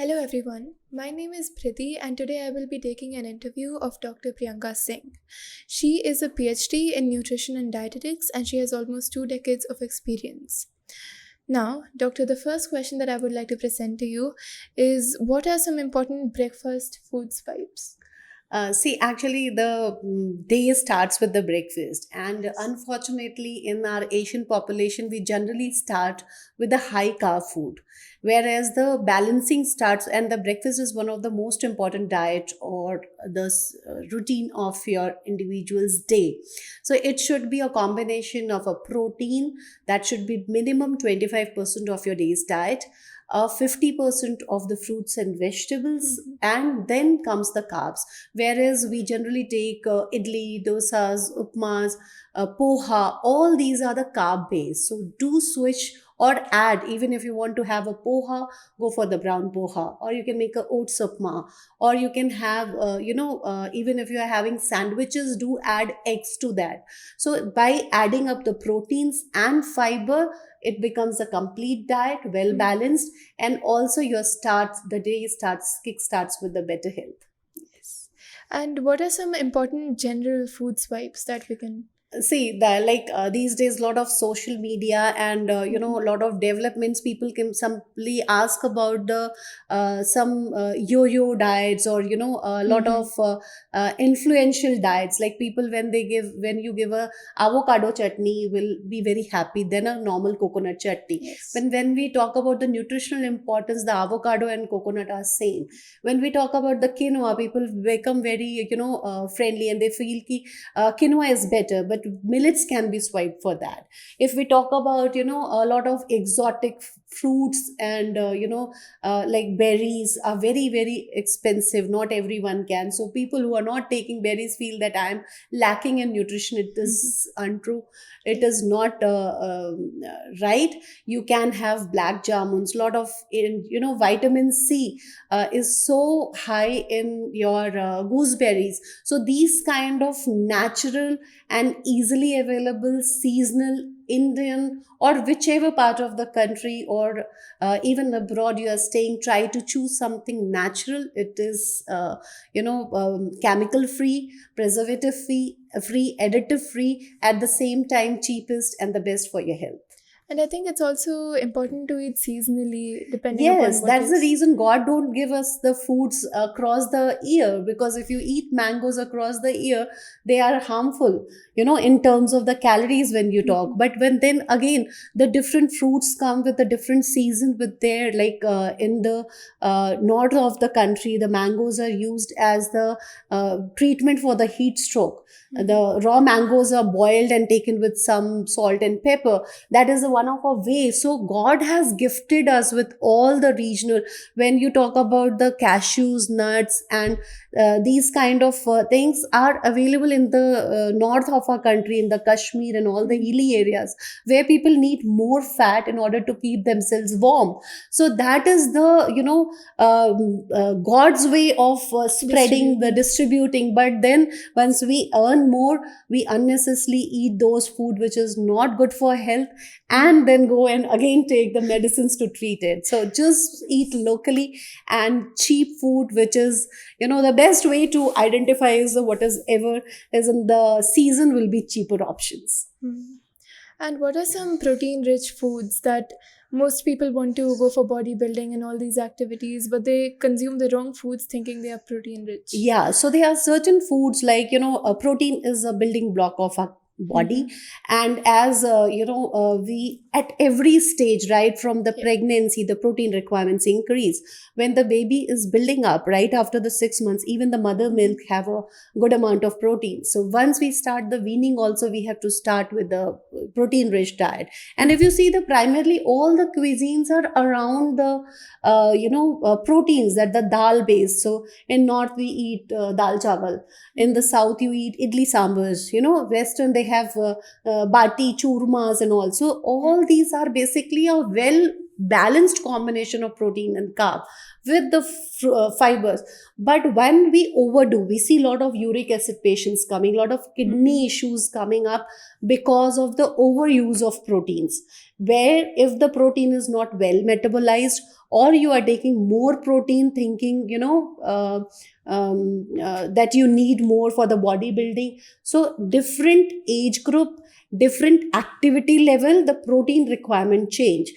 Hello everyone, my name is Priti and today I will be taking an interview of Dr. Priyanka Singh. She is a PhD in nutrition and dietetics and she has almost 2 decades of experience. Now, Doctor, the first question that I would like to present to you is what are some important breakfast food vibes? Actually, the day starts with the breakfast, and unfortunately, in our Asian population, we generally start with the high carb food, whereas the balancing starts, and the breakfast is one of the most important diet or the routine of your individual's day. So it should be a combination of a protein that should be minimum 25% of your day's diet, 50% of the fruits and vegetables, Mhm. and then comes the carbs. Whereas we generally take idli, dosas, upmas, poha, all these are the carb based. So do switch or add, even if you want to have a poha, go for the brown poha, or you can make a oats upma, or you can have, even if you are having sandwiches, do add eggs to that. So by adding up the proteins and fiber, it becomes a complete diet, well Mm. balanced, and also your start the day starts kick starts with the better health. Yes. And what are some important general food vibes that we can? See that, like, these days, a lot of social media and Mhm. a lot of developments, people can simply ask about the some yo-yo diets, or a lot of Mhm. influential diets, like people, when you give a avocado chutney, will be very happy than a normal coconut chutney. Yes. When we talk about the nutritional importance, the avocado and coconut are same. When we talk about the quinoa, people become very friendly, and they feel ki quinoa is better, but millets can be swiped for that. If we talk about a lot of exotic fruits, and like berries are very very expensive, not everyone can. So people who are not taking berries feel that I am lacking in nutrition. It Mhm. is untrue. It Yes. is not right. You can have black jamuns. Lot of vitamin C is so high in your gooseberries. So these kind of natural and easily available seasonal Indian, or whichever part of the country, or even abroad you are staying, try to choose something natural. It is chemical free, preservative free, additive free, at the same time cheapest and the best for your health. And I think it's also important to eat seasonally depending upon Yes, what that's the is. reason God don't give us the foods across the year, because if you eat mangoes across the year, they are harmful, in terms of the calories when you talk. Mhm. But when then again, the different fruits come with a different season with their, like, in the north of the country, the mangoes are used as the treatment for the heat stroke. Mhm. The raw mangoes are boiled and taken with some salt and pepper. That is one of our ways. So God has gifted us with all the regional. When you talk about the cashews, nuts, and these kind of things are available in the north of our country, in the Kashmir and all the Mhm. hilly areas, where people need more fat in order to keep themselves warm. So that is the God's way of spreading the Distributing. distributing. But then once we earn more, we unnecessarily eat those food which is not good for health, and Mhm. then go and again take the medicines to treat it. So just eat locally and cheap food, which is the best way to identify is what is ever is in the season will be cheaper options. Mhm. And what are some protein rich foods that most people want to go for bodybuilding and all these activities, but they consume the wrong foods thinking they are protein rich? Yeah, so there are certain foods, like a protein is a building block of our body. Mm-hmm. And as we, at every stage, right from the Yeah. pregnancy, the protein requirements increase. When the baby is building up, right after the 6 months, even the mother Mm-hmm. milk have a good amount of protein. So once we start the weaning also, we have to start with the protein rich diet. And if you see, the primarily all the cuisines are around the proteins, that the dal base. So in north we eat dal chawal. In the Mm-hmm. south you eat idli sambars. Western they have bati churmas and all. So Yeah. all these are basically a well balanced combination of protein and carb with the fibers. But when we overdo, we see a lot of uric acid patients coming, a lot of kidney issues coming up because of the overuse of proteins, where if the protein is not well metabolized, or you are taking more protein thinking, that you need more for the bodybuilding. So different age group, different activity level, the protein requirement change.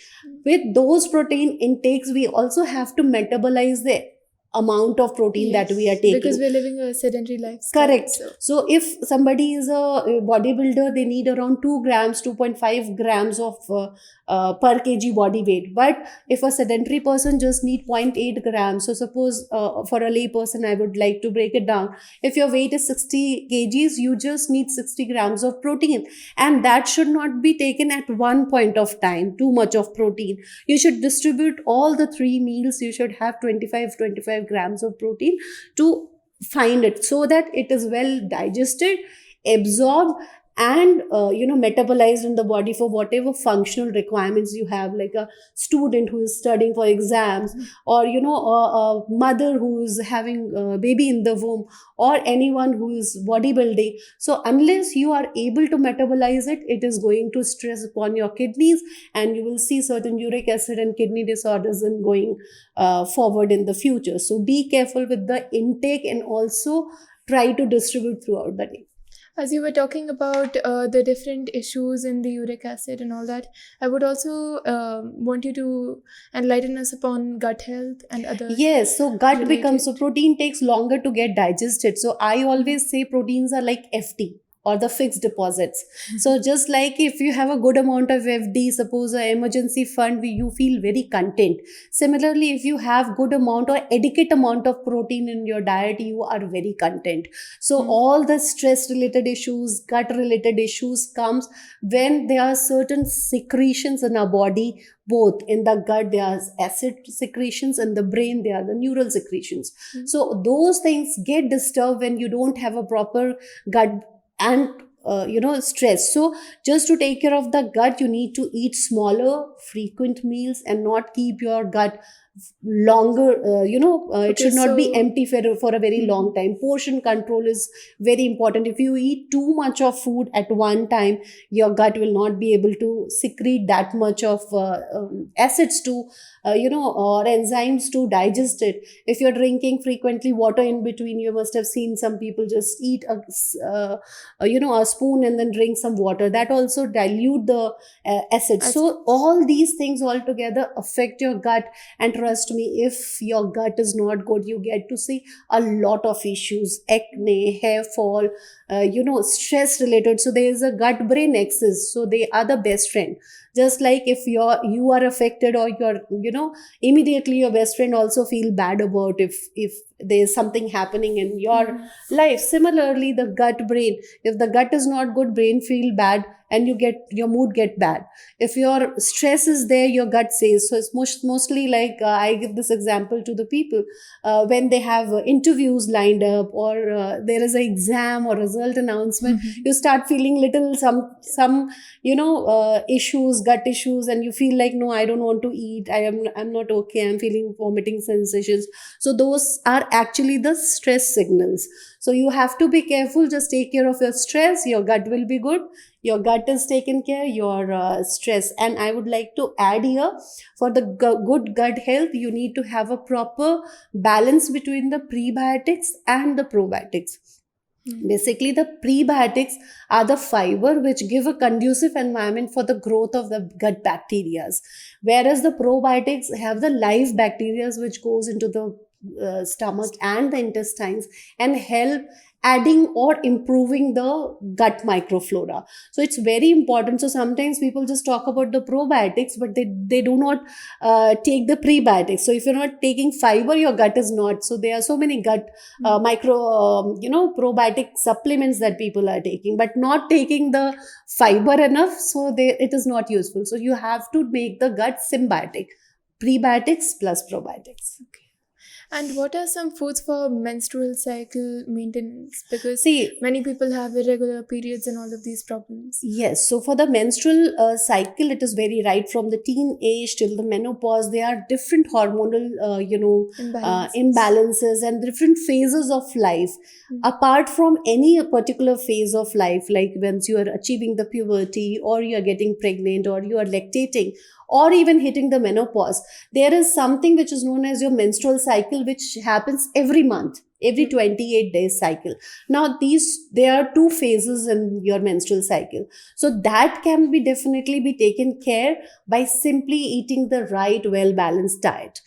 With those protein intakes, we also have to metabolize the amount of protein that we are taking. Because we're living a sedentary lifestyle. Correct. So if somebody is a bodybuilder, they need around 2 grams, 2.5 grams of per kg body weight. But if a sedentary person just need 0.8 grams, so suppose for a lay person, I would like to break it down. If your weight is 60 kgs, you just need 60 grams of protein. And that should not be taken at one point of time, too much of protein. You should distribute all the 3 meals. You should have 25 grams of protein to find it, so that it is well digested, absorbed, and metabolized in the body for whatever functional requirements you have, like a student who is studying for exams, or a mother who is having a baby in the womb, or anyone who is bodybuilding. So unless you are able to metabolize it, it is going to stress upon your kidneys, and you will see certain uric acid and kidney disorders in going forward in the future. So be careful with the intake, and also try to distribute throughout the day. As you were talking about the different issues in the uric acid and all that, I would also want you to enlighten us upon gut health and other. Yes, so gut related- becomes, so protein takes longer to get digested. So I always say proteins are like FD, or the fixed deposits. So just like if you have a good amount of FD, suppose an emergency fund, you feel very content. Similarly, if you have good amount or adequate amount of protein in your diet, you are very content. So all the stress related issues, gut related issues comes when there are certain secretions in our body. Both in the gut, there are acid secretions, and the brain, there are the neural secretions. So those things get disturbed when you don't have a proper gut and stress. So just to take care of the gut, you need to eat smaller frequent meals, and not keep your gut longer, it should not be empty for a very long time. Portion control is very important. If you eat too much of food at one time, your gut will not be able to secrete that much of acids to or enzymes to digest it. If you're drinking frequently water in between, you must have seen some people just eat a spoon and then drink some water. That also dilute the acids. So all these things all together affect your gut. And trust me, if your gut is not good, you get to see a lot of issues: acne, hair fall, stress related. So there is a gut brain axis, so they are the best friend. Just like if you are affected, or immediately your best friend also feel bad about if there is something happening in your life. Similarly, the gut brain, if the gut is not good, brain feel bad, and your mood get bad. If your stress is there, your gut says. So it's mostly like, I give this example to the people when they have interviews lined up, or there is an exam or result announcement. You start feeling little some issues, gut issues, and you feel like, no, I don't want to eat, I'm not okay, I'm feeling vomiting sensations. So those are actually the stress signals. So you have to be careful. Just take care of your stress, your gut will be good. Your gut is taken care, your stress. And I would like to add here, for the good gut health, you need to have a proper balance between the prebiotics and the probiotics. Basically, the prebiotics are the fiber which give a conducive environment for the growth of the gut bacteria, whereas the probiotics have the live bacteria which goes into the stomach and the intestines and help adding or improving the gut microflora. So it's very important. So sometimes people just talk about the probiotics, but they do not take the prebiotics. So if you're not taking fiber, your gut is not. So there are so many gut probiotic supplements that people are taking, but not taking the fiber enough. So it is not useful. So you have to make the gut symbiotic, prebiotics plus probiotics. Okay. And what are some foods for menstrual cycle maintenance? Because See, many people have irregular periods and all of these problems. yes, so for the menstrual cycle, it is very right from the teen age till the menopause. There are different hormonal, Imbalances. imbalances and different phases of life. Mm. Apart from any particular phase of life, like once you are achieving the puberty, or you are getting pregnant, or you are lactating, or even hitting the menopause, there is something which is known as your menstrual cycle, which happens every month, every 28 days cycle. Now there are two phases in your menstrual cycle, so that can be definitely be taken care by simply eating the right well balanced diet.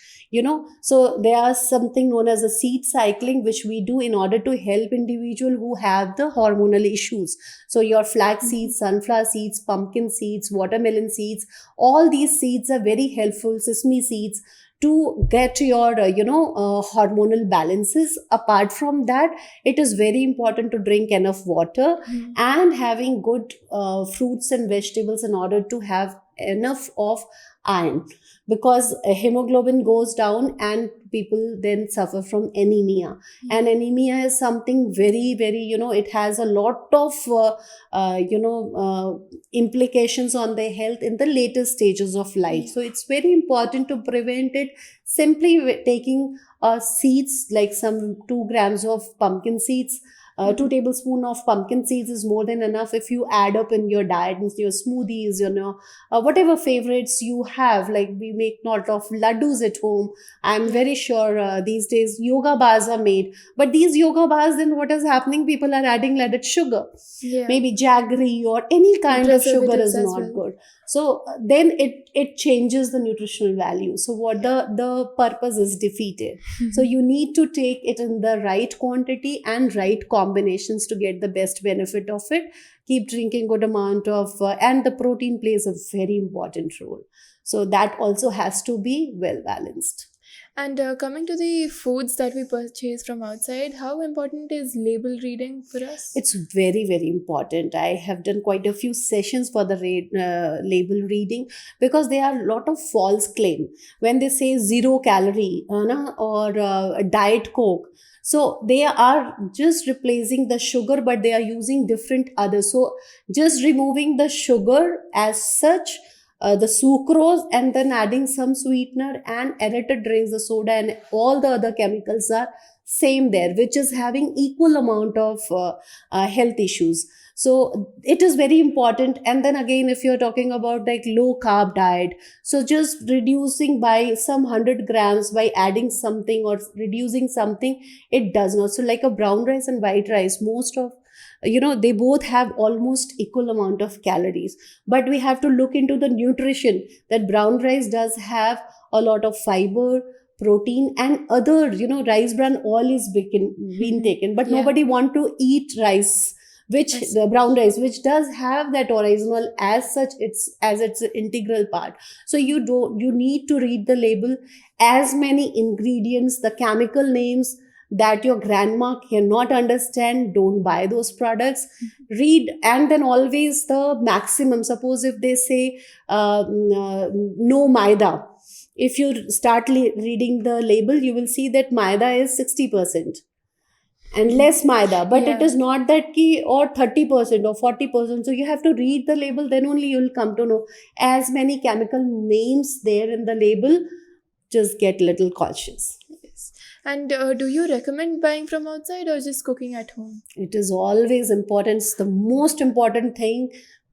So there are something known as a seed cycling, which we do in order to help individual who have the hormonal issues. So your flax seeds, sunflower seeds, pumpkin seeds, watermelon seeds, all these seeds are very helpful, sesame seeds, to get your hormonal balances. Apart from that, it is very important to drink enough water Mm. and having good fruits and vegetables in order to have enough of iron, because hemoglobin goes down and people then suffer from anemia. And anemia is something very very, it has a lot of implications on their health in the later stages of life. So it's very important to prevent it simply with taking seeds, like some 2 grams of pumpkin seeds. 2 tablespoons of pumpkin seeds is more than enough. If you add up in your diet, in your smoothies, whatever favorites you have, like we make lot of laddus at home. I'm very sure these days yoga bars are made, but these yoga bars, then what is happening, people are adding added sugar, Yeah. maybe jaggery or any kind of sugar Preservatives is as not well. good. So then it changes the nutritional value. So what the purpose is defeated. So you need to take it in the right quantity and right combinations to get the best benefit of it. Keep drinking good amount of and the protein plays a very important role. So that also has to be well balanced. And coming to the foods that we purchase from outside, how important is label reading for us? It's very very important. I have done quite a few sessions for the label reading, because there are a lot of false claim when they say 0 calorie or diet coke. So they are just replacing the sugar, but they are using different others. So just removing the sugar as such, the sucrose, and then adding some sweetener and aerated drinks, the soda and all the other chemicals are same there, which is having equal amount of health issues. So it is very important. And then again, if you're talking about like low carb diet, so just reducing by some 100 grams by adding something or reducing something, it does not. So like a brown rice and white rice, most of, they both have almost equal amount of calories, but we have to look into the nutrition, that brown rice does have a lot of fiber, protein, and other, rice bran oil is being taken, but Yeah. nobody want to eat rice, which Yes. the brown rice, which does have that oryzanol as such, it's an integral part. So you need to read the label, as many ingredients, the chemical names that your grandma cannot understand, don't buy those products. Read, and then always the maximum. Suppose if they say no maida, if you start reading the label, you will see that maida is 60% and less maida, but it Yeah. is not that key, or 30% or 40%. So you have to read the label, then only you will come to know. As many chemical names there in the label, just get little cautious. Yes. And do you recommend buying from outside or just cooking at home? It is always important. It's the most important thing.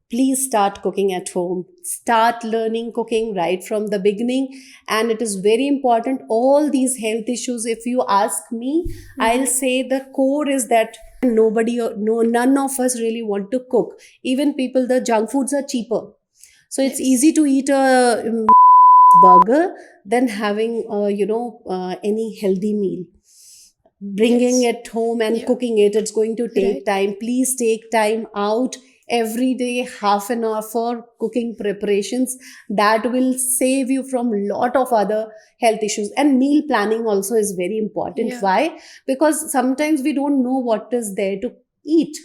Please start cooking at home. Start learning cooking right from the beginning. And it is very important. All these health issues, if you ask me, I'll say the core is that none of us really want to cook. Even people, the junk foods are cheaper. So it's Yes. easy to eat a burger than having, any healthy meal. Bringing Yes. it home and Yeah. cooking it, it's going to take Right. time. Please take time out every day, half an hour for cooking preparations. That will save you from lot of other health issues. And meal planning also is very important. Yeah. Why? Because sometimes we don't know what is there to eat.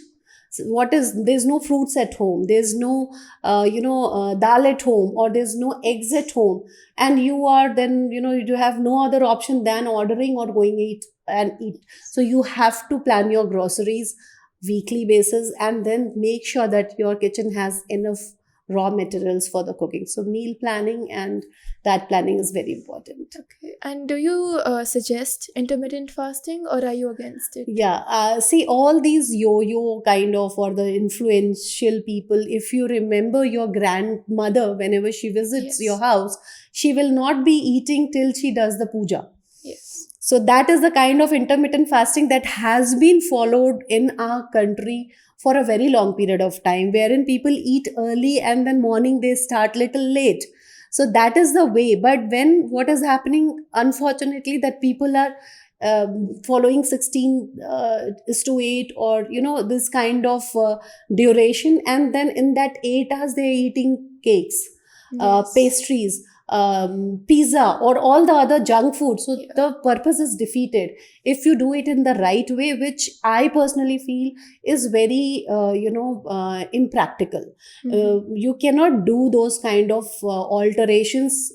what is, there's no fruits at home, there's no dal at home, or there's no eggs at home, and you are then, you have no other option than ordering or going eat. So you have to plan your groceries weekly basis, and then make sure that your kitchen has enough raw materials for the cooking. So meal planning and that planning is very important. Okay. And do you suggest intermittent fasting, or are you against it? Yeah, see, all these yo-yo kind of, or the influential people, if you remember your grandmother, whenever she visits Yes. your house, she will not be eating till she does the puja. Yes. So that is the kind of intermittent fasting that has been followed in our country for a very long period of time, wherein people eat early and then morning they start little late. So that is the way. But when what is happening, unfortunately, that people are following 16 is to 8, or this kind of duration, and then in that 8 hours they're eating cakes, Yes. pastries, pizza, or all the other junk food. So Yeah. the purpose is defeated if you do it in the right way, which I personally feel is very impractical. You cannot do those kind of alterations,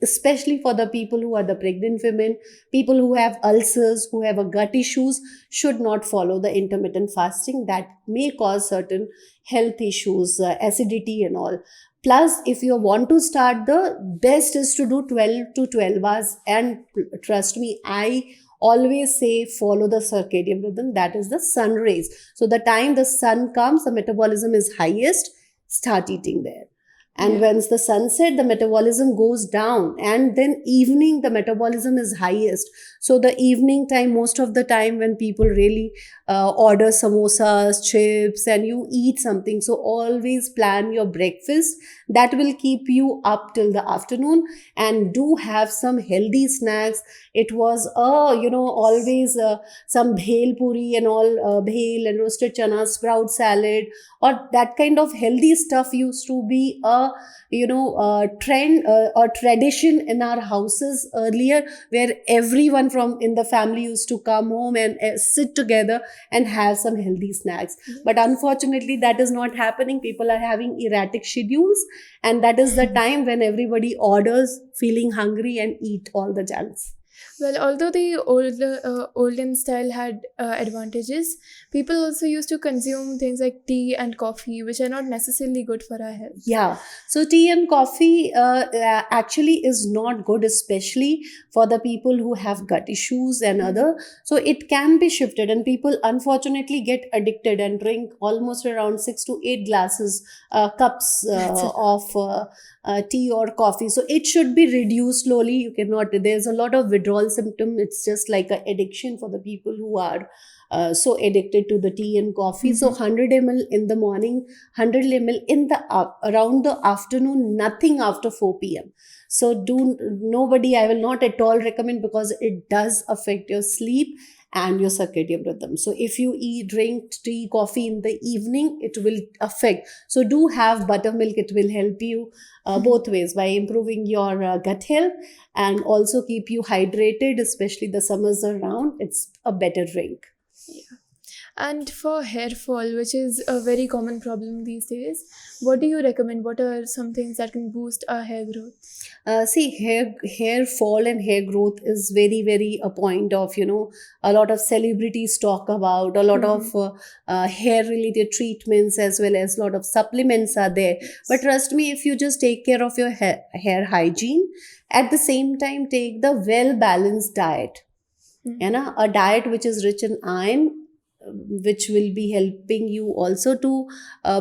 especially for the people who are the pregnant women, people who have ulcers, who have a gut issues, should not follow the intermittent fasting. That may cause certain health issues, acidity and all. Plus, if you want to start, the best is to do 12 to 12 hours. And trust me, I always say follow the circadian rhythm, that is the sun rays. So the time the sun comes, the metabolism is highest, start eating there. And Yeah. once the sunset, the metabolism goes down, and then evening the metabolism is highest. So the evening time, most of the time when people really order samosas, chips, and you eat something, so always plan your breakfast. That will keep you up till the afternoon, and do have some healthy snacks. It was always some bhel puri and all, bhel and roasted chana, sprout salad, or that kind of healthy stuff used to be a trend, or tradition in our houses earlier, where everyone from in the family used to come home and sit together and have some healthy snacks. But unfortunately that is not happening. People are having erratic schedules, and that is the time when everybody orders feeling hungry and eat all the junks. Well, although the olden style had advantages, people also used to consume things like tea and coffee, which are not necessarily good for our health. Yeah, so tea and coffee actually is not good, especially for the people who have gut issues and other. So it can be shifted, and people unfortunately get addicted and drink almost around 6 to 8 glasses, cups That's a of tea or coffee. So it should be reduced slowly. You cannot. There's a lot of withdrawal symptom. It's just like an addiction for the people who are so addicted to the tea and coffee. So 100 ml in the morning, 100 ml in the around the afternoon, nothing after 4 p.m. So do nobody, I will not at all recommend, because it does affect your sleep and your circadian rhythm. So if you drink tea, coffee in the evening, it will affect. So do have buttermilk. It will help you both ways, by improving your gut health and also keep you hydrated, especially the summers around. It's a better drink. And for hair fall, which is a very common problem these days, what do you recommend? What are some things that can boost our hair growth? See, hair fall and hair growth is very, very a point of, a lot of celebrities talk about, a lot of hair related treatments, as well as a lot of supplements are there. But trust me, if you just take care of your hair hygiene, at the same time take the well balanced diet, a diet which is rich in iron, which will be helping you also to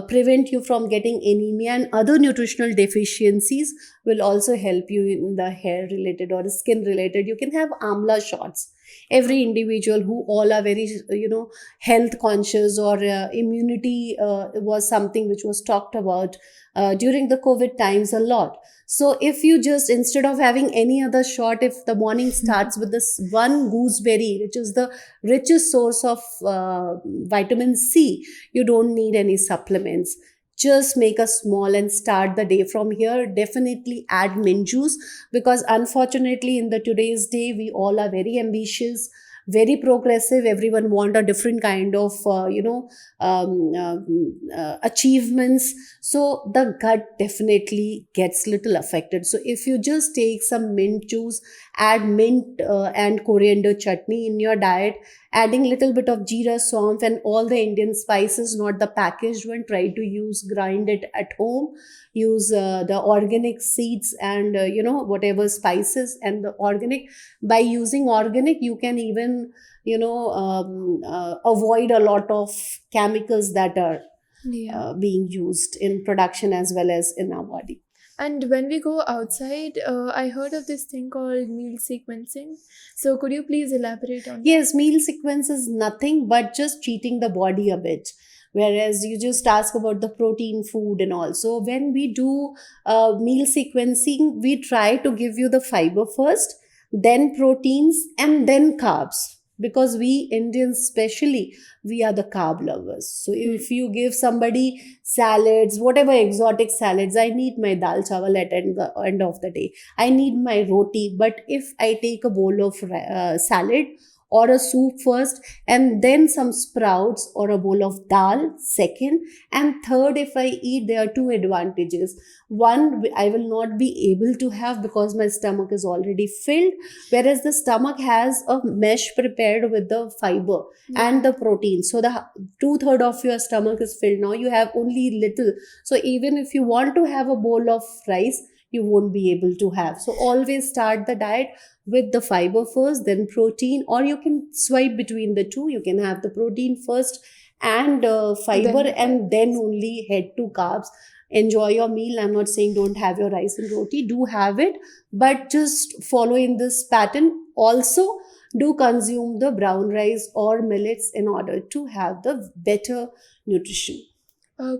prevent you from getting anemia, and other nutritional deficiencies will also help you in the hair related or skin related. You can have amla shots. Every individual who all are very health conscious, or immunity was something which was talked about during the COVID times a lot. So if you just, instead of having any other shot, if the morning starts with this one gooseberry, which is the richest source of vitamin C, you don't need any supplements. Just make a small and start the day from here. Definitely add mint juice, because unfortunately in the today's day we all are very ambitious. very progressive. Everyone want a different kind of achievements. So the gut definitely gets little affected. So if you just take some mint juice, add mint and coriander chutney in your diet, adding little bit of jeera, saunf, and all the Indian spices, not the packaged one. Try to use grind it at home. Use the organic seeds and whatever spices and the organic. By using organic, you can even avoid a lot of chemicals that are Yeah. being used in production as well as in our body. And when we go outside, I heard of this thing called meal sequencing. So could you please elaborate on that? Yes, meal sequence is nothing but just cheating the body a bit. Whereas you just ask about the protein food and all. So when we do meal sequencing, we try to give you the fiber first, then proteins, and then carbs. Because we Indians, especially, we are the carb lovers. So if you give somebody salads, whatever exotic salads, I need my dal chawal at the end of the day. I need my roti. But if I take a bowl of salad or a soup first, and then some sprouts or a bowl of dal second, and third, if I eat, there are two advantages. One, I will not be able to have because my stomach is already filled, whereas the stomach has a mesh prepared with the fiber and the protein. So the two-third of your stomach is filled. Now you have only little. So even if you want to have a bowl of rice, you won't be able to have. So always start the diet with the fiber first, then protein, or you can swipe between the two. You can have the protein first and fiber, Then and then only head to carbs. Enjoy your meal. I'm not saying don't have your rice and roti, do have it, but just follow in this pattern. Also, do consume the brown rice or millets in order to have the better nutrition.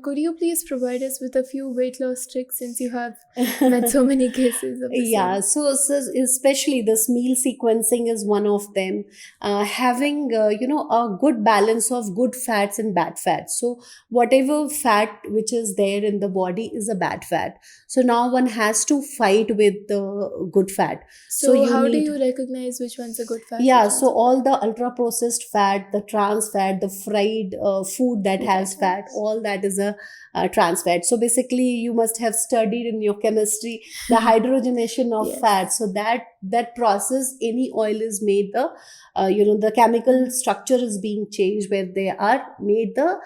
Could you please provide us with a few weight loss tricks since you have met so many cases of the Yeah, same? so especially this meal sequencing is one of them. Having a good balance of good fats and bad fats. So whatever fat which is there in the body is a bad fat. So now one has to fight with the good fat. So So you how do need. you recognize which one's a good fat, Yeah, which so one's a all the ultra processed fat, the trans fat, the fried food that food has fat, items? all that is a trans fat. So basically, you must have studied in your chemistry the hydrogenation of Yes. fat. So that process, any oil is made, the chemical structure is being changed where they are made the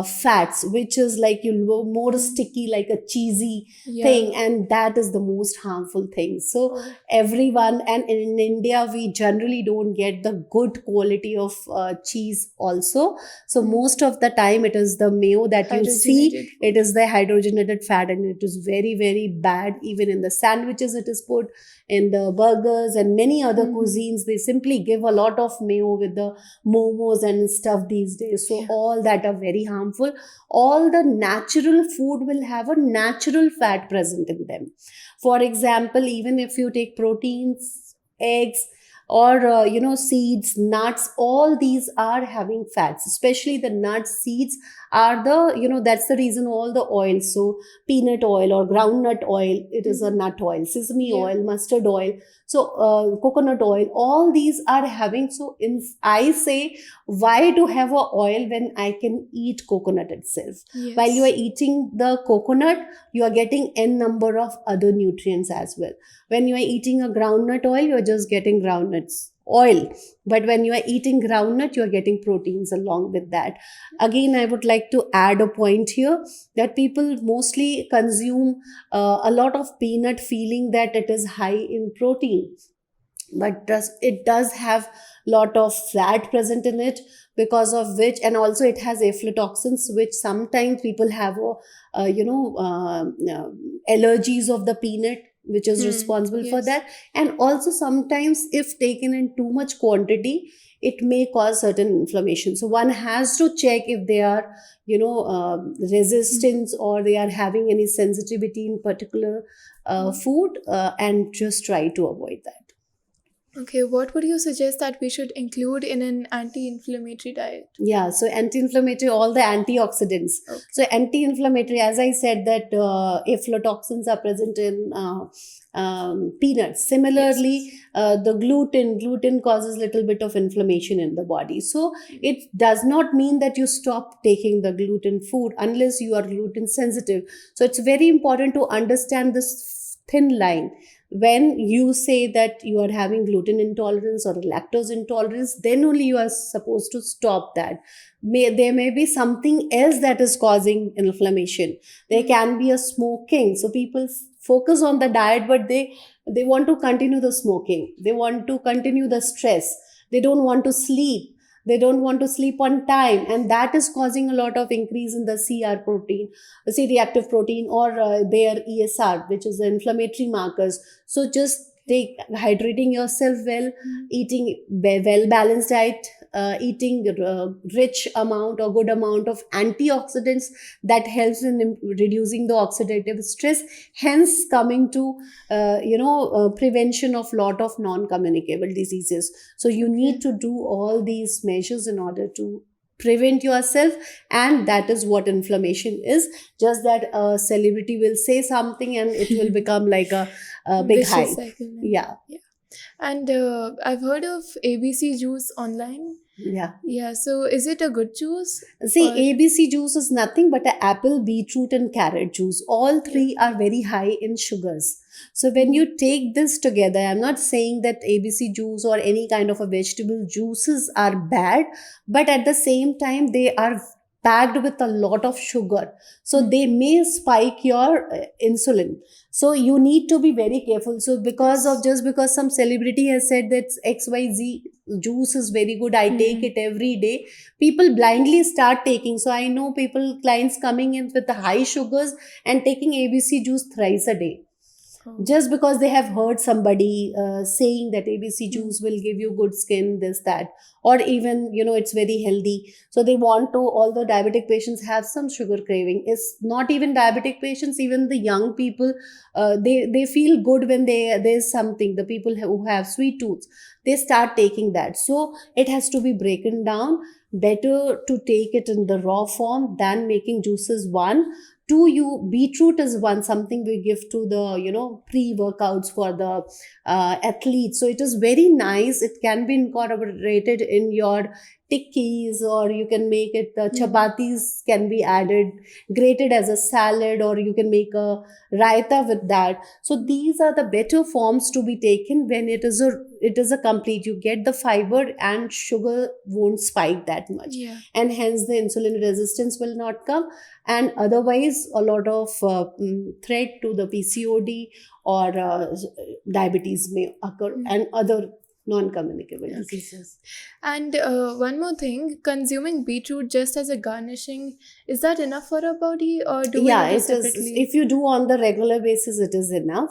fats, which is like more sticky, like a cheesy thing, Yeah. and that is the most harmful thing. So Oh, everyone, and in India we generally don't get the good quality of cheese also. So most of the time it is the mayo that you hydrogenated see, it food. is the hydrogenated fat, and it is very very bad. Even in the sandwiches it is put, in the burgers and many other cuisines, they simply give a lot of mayo with the momos and stuff these days. So Yeah. all that are very harmful. All the natural food will have a natural fat present in them. For example, even if you take proteins, eggs, or seeds, nuts, all these are having fats. Especially the nuts, seeds are the, that's the reason all the oils. So peanut oil or groundnut oil, it is a nut oil. Sesame Yeah. oil, mustard oil, so coconut oil, all these are having. So I say, why to have a oil when I can eat coconut itself? Yes. While you are eating the coconut, you are getting n number of other nutrients as well. When you are eating a groundnut oil, you are just getting groundnuts oil. But when you are eating groundnut, you are getting proteins along with that. Again, I would like to add a point here, that people mostly consume a lot of peanut, feeling that it is high in protein, but it does have lot of fat present in it, because of which, and also it has aflatoxins, which sometimes people have allergies of the peanut, which is responsible for Yes. that. And also sometimes if taken in too much quantity, it may cause certain inflammation. So one has to check if they are resistance, or they are having any sensitivity in particular food, and just try to avoid that. Okay, what would you suggest that we should include in an anti-inflammatory diet? Yeah, so anti-inflammatory, all the antioxidants. Okay. So anti-inflammatory, as I said, that aflatoxins are present in peanuts. Similarly, the gluten causes little bit of inflammation in the body. So it does not mean that you stop taking the gluten food unless you are gluten sensitive. So it's very important to understand this thin line. When you say that you are having gluten intolerance or lactose intolerance, then only you are supposed to stop that. There may be something else that is causing inflammation. There can be a smoking. So people focus on the diet, but they want to continue the smoking, they want to continue the stress, they don't want to sleep, they don't want to sleep on time, and that is causing a lot of increase in the CR protein, C reactive protein, or their ESR, which is the inflammatory markers. So just take hydrating yourself well, eating well balanced diet, eating rich amount or good amount of antioxidants that helps in reducing the oxidative stress, hence coming to prevention of lot of non-communicable diseases. So you need to do all these measures in order to prevent yourself, and that is what inflammation is. Just that a celebrity will say something and it will become like a big Vicious hype. cycle. Yeah. And I've heard of ABC juice online. Yeah. Yeah, so is it a good juice? See, Or- ABC juice is nothing but a apple, beetroot, and carrot juice. All three are very high in sugars. So when you take this together, I'm not saying that ABC juice or any kind of a vegetable juices are bad, but at the same time, they are packed with a lot of sugar. So they may spike your insulin. So you need to be very careful. So just because some celebrity has said that XYZ juice is very good, I take it every day, people blindly start taking. So I know people, clients coming in with the high sugars and taking ABC juice thrice a day, just because they have heard somebody saying that ABC juice will give you good skin, this that, or even it's very healthy. So they want to. All the diabetic patients have some sugar craving. It's not even diabetic patients, even the young people, they feel good when there's something. The people who have sweet tooth, they start taking that. So it has to be broken down. Better to take it in the raw form than making juices. One, two, you beetroot is one, something we give to the pre-workouts for the athletes. So it is very nice. It can be incorporated in your tikkis, or you can make it chapatis can be added, grated as a salad, or you can make a raita with that. So these are the better forms to be taken when it is a complete. You get the fiber and sugar won't spike that much, Yeah. and hence the insulin resistance will not come, and otherwise a lot of threat to the PCOD or diabetes may occur, and other non-communicable diseases. And one more thing, consuming beetroot just as a garnishing, is that enough for our body, or do we Yeah, need it to is. separately? If you do on the regular basis, it is enough.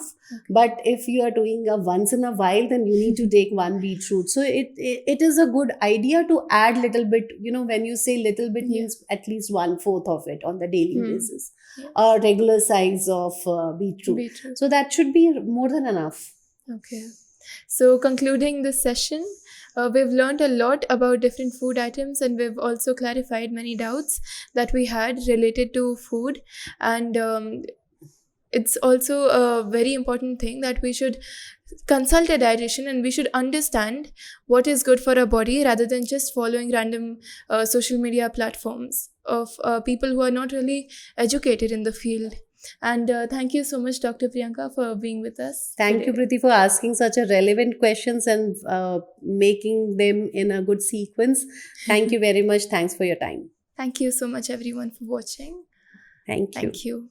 But if you are doing a once in a while, then you need to take one beetroot. So it is a good idea to add little bit. When you say little bit, means at least 1/4 of it on the daily basis, a regular size of beetroot. Beetroot. So that should be more than enough. Okay. So, concluding this session, we've learned a lot about different food items, and we've also clarified many doubts that we had related to food. And it's also a very important thing that we should consult a dietitian, and we should understand what is good for our body rather than just following random social media platforms of people who are not really educated in the field. And thank you so much, Dr. Priyanka, for being with us. Thank you, today. Priti, for asking such a relevant questions and making them in a good sequence. Thank you very much. Thanks for your time. Thank you so much, everyone, for watching. Thank you. Thank you.